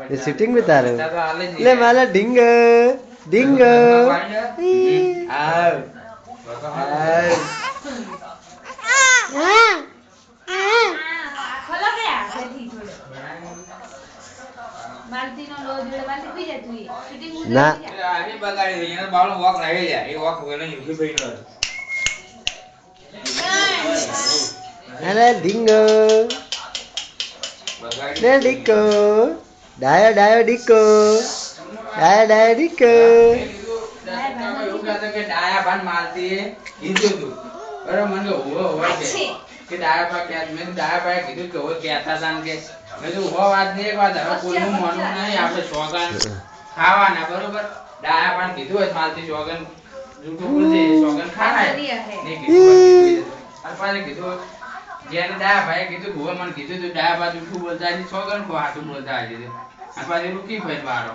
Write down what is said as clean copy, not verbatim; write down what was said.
ये शूटिंग में तारे ले माला डिंग डिंग आओ ना अभी बगाड़ी ये बालों वॉक रह गया ये वॉक वेला यूट्यूब पे इधर अरे डिंगो ले डिको डाया डाया डिको डाया डाया डिको એવું કહેતો કે ડાયા ભાન મારતી કીધું તું બરાબર મને હોવો કે ડાયા પા કે મેં ડાયા પા કીધું કે હોય કહેતા હતા કે મેં તો હો વાત નહીં એક વાત હવે કોઈનું માનવું નહીં આપણે સોગન ખાવાના બરોબર ડાયા પાન કીધું હોય માલતી સોગન જૂઠું બોલજે સોગન ખાના નહીં કીધું અને પાછે કીધું જેને ડાયા ભાઈ કીધું ભુવા મને કીધું તું ડાયા પા જૂઠું બોલતા હતી સોગન કો હાથું બોલતા હતી અને પાછે રૂકી ભાઈ મારો